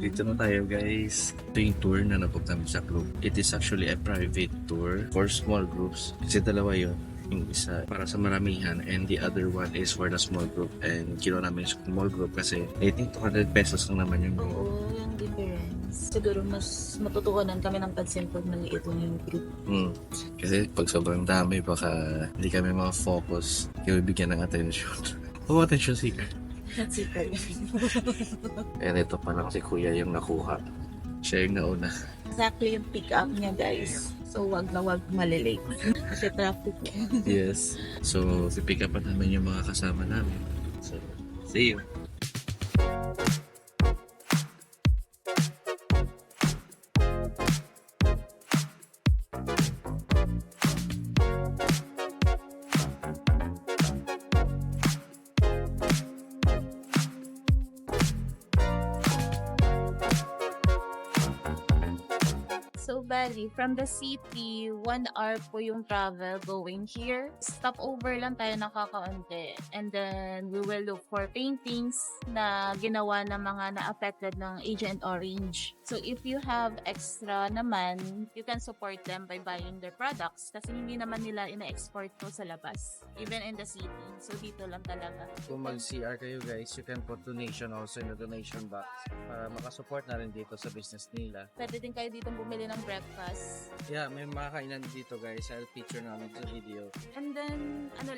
Dito na tayo guys. Ito yung tour na nabook namin sa group. It is actually a private tour for small groups. Kasi dalawa yun. Yung isa para sa maramihan and the other one is for the small group. And kinuha namin yung small group kasi I think 200 pesos lang naman yung group. Oo, yung difference. Siguro mas matutukanan kami ng pansin pag maliit yung group. Kasi pag sobrang dami baka hindi kami makafocus. Kaya bigyan ng attention. Oo, attention seeker. That's it. And ito pa lang si kuya yung nakuha. Siya yung nauna. Exactly yung pick up niya guys. So wag na wag malilate. Kasi traffic. Yes. So, pipick up pa namin yung mga kasama namin. So, see you. So Bali, from the city, 1 hour po yung travel going here. Stop over lang tayo nakakaunti. And then we will look for paintings na ginawa ng mga na-affected ng Agent Orange. So if you have extra naman, you can support them by buying their products kasi hindi naman nila ina-export to sa labas. Even in the city. So dito lang talaga. Kung mag-CR kayo guys, you can put donation also in the donation box para makasupport na rin dito sa business nila. Pwede din kayo dito bumili ng breakfast. Yeah, may mga kainan dito guys. I'll feature namin sa video. And then, 20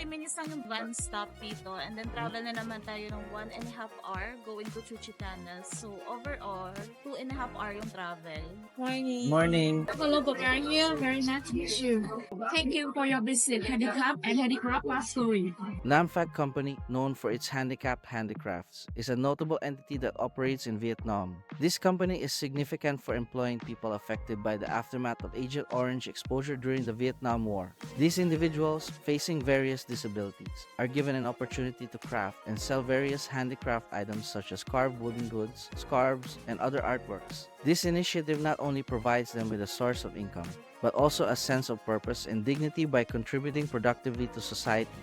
minutes lang yung van stop dito. And then travel na naman tayo ng 1.5 hour going to Chuchitana. So overall, 2.5 hour yung travel. Morning. Morning! Hello, Bulgaria here. Very nice to meet you. Thank you for your visit. Handicraft and Handicraft story. Lamphat company, known for its Handicapped Handicrafts, is a notable entity that operates in Vietnam. This company is significant for employing people affected by the aftermath of Agent Orange exposure during the Vietnam War. These individuals, facing various disabilities, are given an opportunity to craft and sell various handicraft items such as carved wooden goods, scarves, and other artworks. This initiative not only provides them with a source of income, but also a sense of purpose and dignity by contributing productively to society.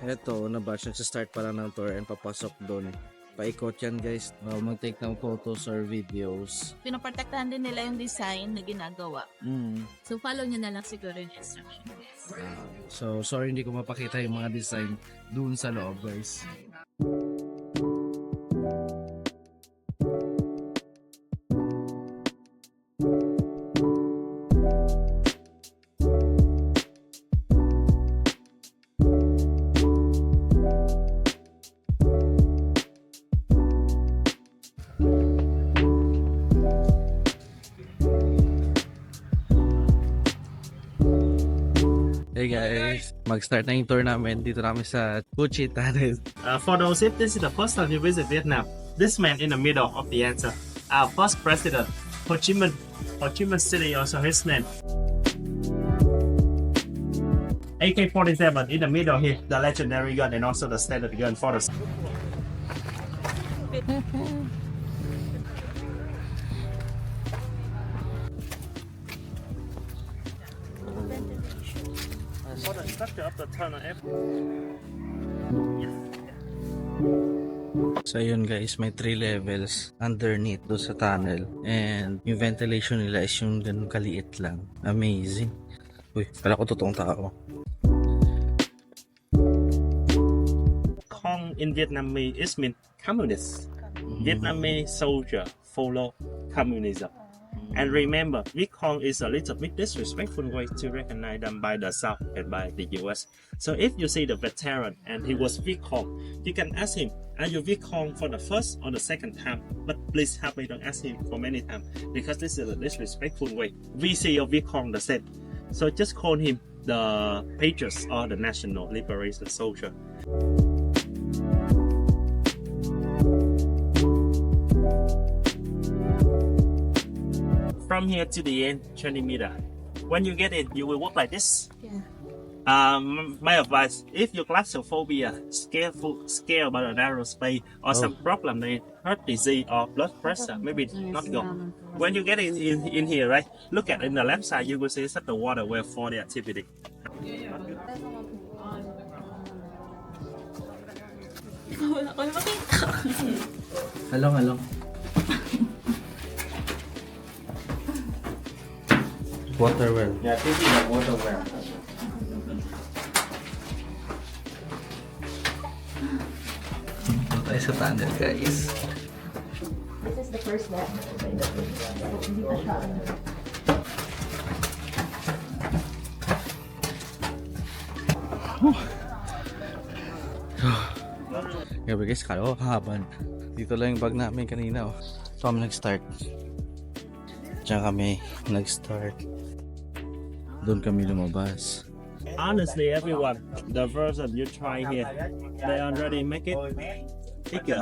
Ito, nabatch nagsa-start pa lang ng tour and papasok doon. Paikot yan guys. Mag-take ng photos or videos. Pinoprotektahan din nila yung design na ginagawa. So follow nyo na lang siguro yung instructions. So, sorry hindi ko mapakita yung mga design doon sa loob guys. Hey guys, mag-start na yung tour namin dito namin sa Gucci Tunnel. For those, if this is the first time you visit Vietnam, this man in the middle of the answer, our first president, Ho Chi Minh City, also his name. AK-47 in the middle here, the legendary gun and also the standard gun for the. For the structure of the tunnel. So yun guys, may 3 levels underneath do sa tunnel. And yung ventilation nila is yung ganun kaliit lang. Amazing. Uy, kala ko totoong tao. Cong in Vietnamese is mean communist. Vietnamese soldier follow communism. And remember, Viet Cong is a little bit disrespectful way to recognize them by the South and by the US. So if you see the veteran and he was Viet Cong, you can ask him, are you Viet Cong for the first or the second time? But please help me don't ask him for many times because this is a disrespectful way. We see of Viet Cong the same. So just call him the Patriots or the National Liberation Soldier. From here to the end, 20 meter. When you get it, you will walk like this. Yeah. My advice: if your claustrophobia, scared about a narrow space, or some problem like heart disease or blood pressure, maybe not go. When you get in here, right? Look at in the left side, you will see such the water well for the activity. Wala ko makita. Halong. Water well. Yeah, this is a water well. Dito tayo sa tunnel, guys. This is the first one. Hindi pa siya. Grabe guys, kala ko kahaban. Dito lang yung bag namin kanina. Oh. So kami nag-start. Diyan kami nag-start. Doon kami lumabas. Honestly, everyone, the version you try here, they already make it bigger,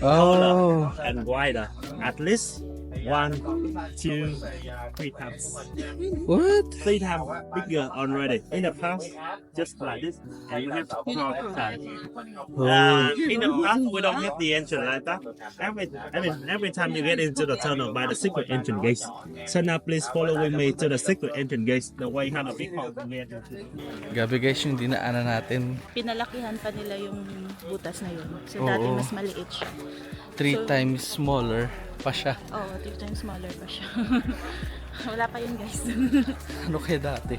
Oh! and wider. At least 1, 2, 3 times. What? 3 times bigger already. In the past, just like this, and you have to crawl inside. In the past, we don't have the engine like that. Every time you get into the tunnel by the secret engine gate. So now please follow with me to the secret engine gate, the way how the big hole to get into. Grabe guys, yung dinaanan natin. Pinalakihan pa nila yung butas na yun. So Oo. dati mas maliit siya. 3 times smaller pa siya. Oh, 3 times smaller pa siya. Wala pa yun guys. Ano kaya dati?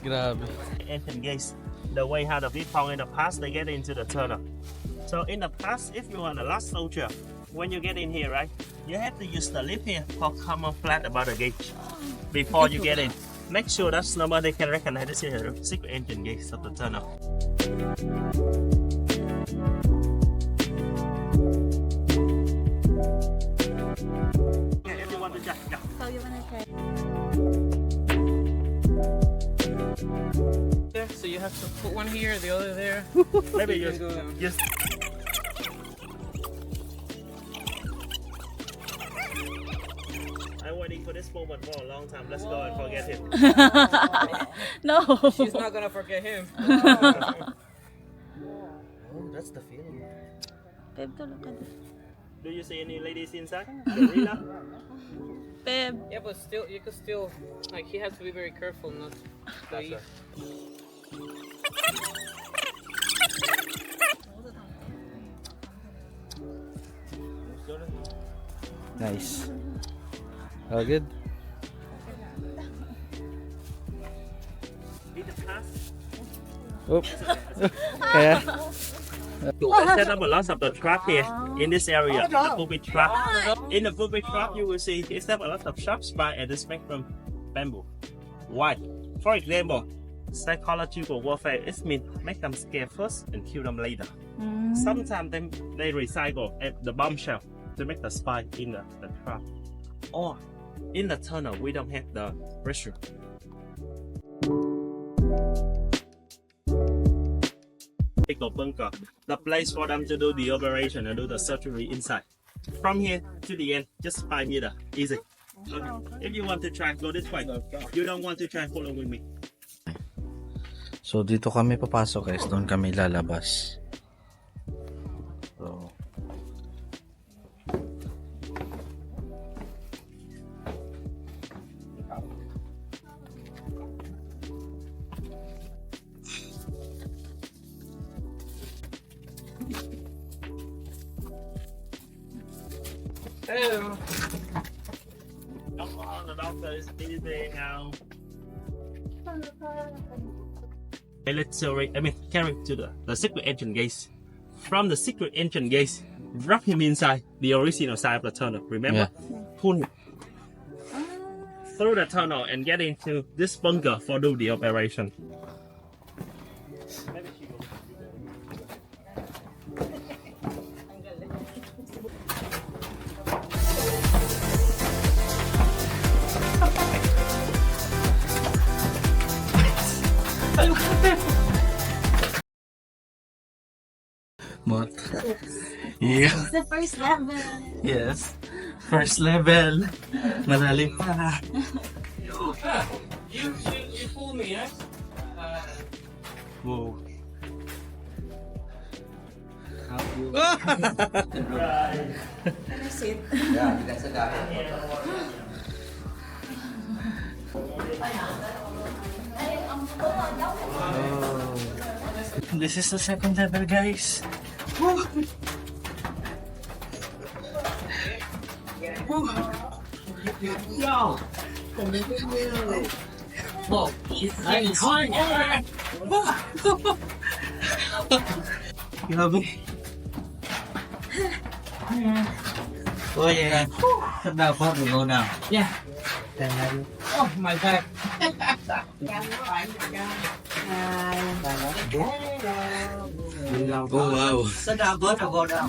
Grabe. Engine gates, the way how the big hole in the past they get into the tunnel. So in the past, if you are the last soldier, when you get in here, right, you have to use the lip here for common flat about the gauge before you get in. Make sure that nobody can recognize this here secret engine gates of the tunnel. Okay, everyone to check. Yeah. So you wanna try? Yeah, so you have to put one here, the other there. Maybe You just, can go- just I'm waiting for this moment for a long time. Let's go and forget him. No. She's not gonna forget him. Oh, that's the feeling. Peb, tulog ka din. Do you see any ladies inside? Guerrilla? Peb. Yeah, but still, you could still, like, he has to be very careful not to eat. Nice. All good? In the past, Oop. Kaya? I set up a lot of the trap here in this area. The booby trap. In the booby trap, you will see it's have a lot of sharp spine and the spectrum bamboo. Why? For example, psychological warfare is mean make them scared first and kill them later. Sometimes they recycle the bombshell to make the spy in the trap. Or in the tunnel, we don't have the restroom. Bunker, the place for them to do the operation and do the surgery inside. From here to the end, just 5 meters, easy. Okay. If you want to try, go this way. You don't want to try, follow with me. So dito kami papasok guys, doon kami lalabas. So Hello. Come on, the doctor is busy now. Let's carry to the secret engine gates. From the secret engine gates, drop him inside the original side of the tunnel. Remember? Pull him through the tunnel and get into this bunker for do the operation. What? Yeah. It's the first level. Yes. First level. Malalim pa. You fooled me, eh? Whoa. This is the second level, guys. Woo. Woo. Yo, Grabe. Oh yeah. Saan na po? Go now. Yeah. Oh my God. Oh, wow. Saan na po? Go now.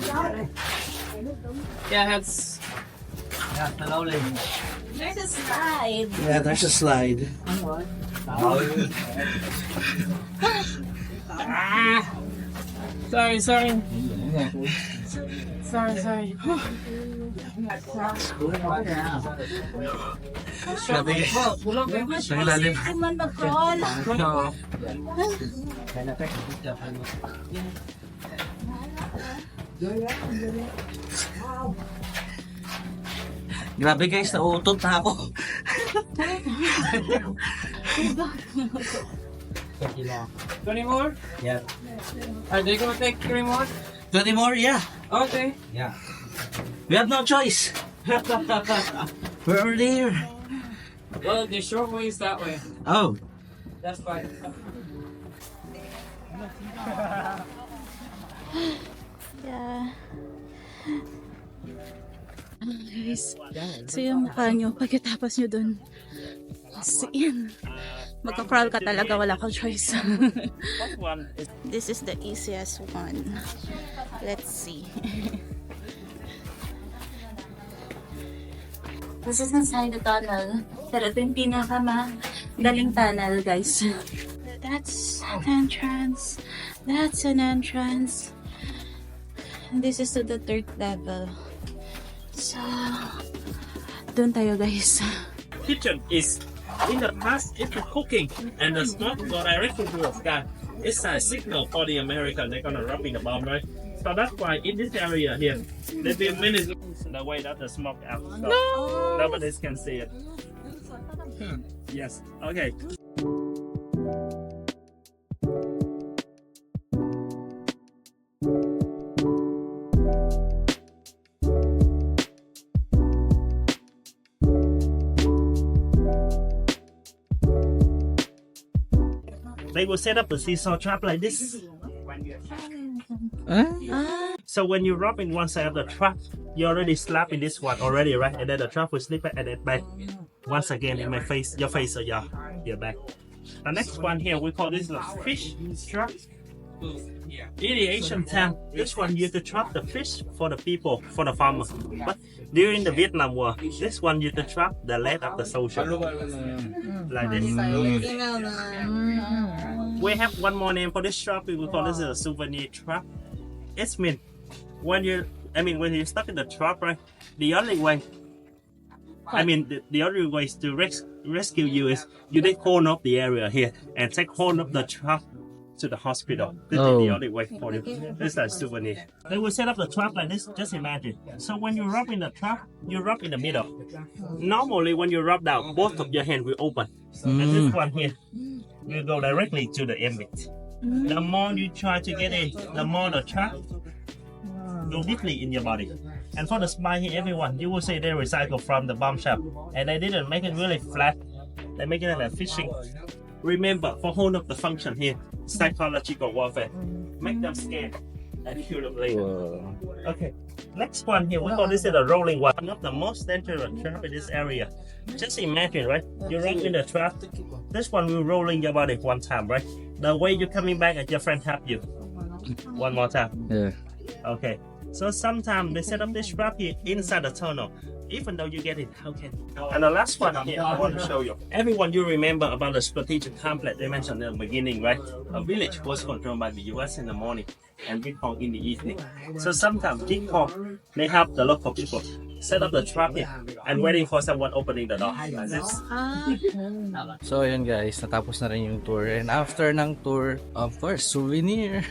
Yeah, that's Yeah, slowly. There's a slide. Yeah, there's a slide. sorry. Sorry. Grabe. Ang lalim. Ay, man mag-crawl. Grabe guys, nauutot na ako. Twenty more? Yeah. Are they gonna take 3 more? 20 more? Yeah. Okay. Yeah. We have no choice. We're already here. Well, the short way is that way. Oh. That's fine. Yeah. Guys, so yung mukha nyo, pagkatapos nyo dun, as in, magka-crawl ka talaga, wala kang choice. This is the easiest one. Let's see. This is inside the tunnel. Pero ito yung pinaka-madaling tunnel, guys. That's an entrance. That's an entrance. And this is to the 3rd level. So, doon tayo, guys. Kitchen is in the past it's cooking and the smoke go directly to the sky. It's a signal for the American they're gonna drop in the bomb, right? So that's why in this area here, there'll be many the way that the smoke out. So nobody can see it. Yes. Okay. They will set up the seesaw trap like this. So when you rub in one side of the trap, you already slap in this one already, right? And then the trap will slip and then back once again in my face, your face or your back. The next one here, we call this a fish trap. In the Asian time, this one used to trap the fish for the people, for the farmers. But during the Vietnam War, this one used to trap the leg of the soldier. Like this. We have one more name for this trap. We will call this a souvenir trap. It's mean when you're stuck in the trap, right? The only way, the only way to rescue you is you take hold of the area here and take hold of the trap to the hospital. This is the only way for you. This is a souvenir. They will set up the trap like this. Just imagine. So when you rub in the trap, you rub in the middle. Normally, when you rub down, both of your hands will open. And this one here will go directly to the inmate. The more you try to get in, the more the trap go deeply in your body. And for the spine here, everyone, you will say they recycle from the bomb shop, and they didn't make it really flat. They make it like fishing. Remember, for hold up the function here, psychological warfare. Make them scared and kill them later. Okay, next one here, we call this a rolling one. One of the most dangerous trap in this area. Just imagine, right? You're right in the trap. This one will roll in your body one time, right? The way you're coming back and your friend help you. One more time. Yeah. Okay. So sometimes they set up this trap here inside the tunnel. Even though you get it, okay. And the last one here, I want to show you. Everyone, you remember about the strategic complex they mentioned in the beginning, right? A village was controlled by the US in the morning and Viet Cong in the evening. So sometimes Viet Cong, they help the local people set up the trap here and waiting for someone opening the door. Like this. So ayun guys, natapos na rin yung tour. And after ng tour, of course, souvenir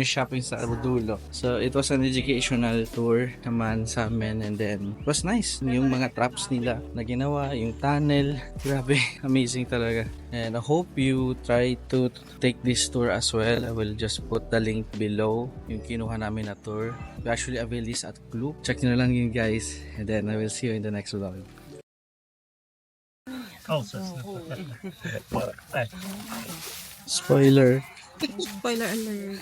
shopping sa dulo. So it was an educational tour naman sa amin, and then it was nice. Yung mga traps nila na ginawa, yung tunnel, grabe, amazing talaga. And I hope you try to take this tour as well. I will just put the link below, yung kinuha namin na tour. We actually avail this at Klook. Check nyo na lang yun guys, and then I will see you in the next vlog. Oh, so Spoiler. Spoiler alert.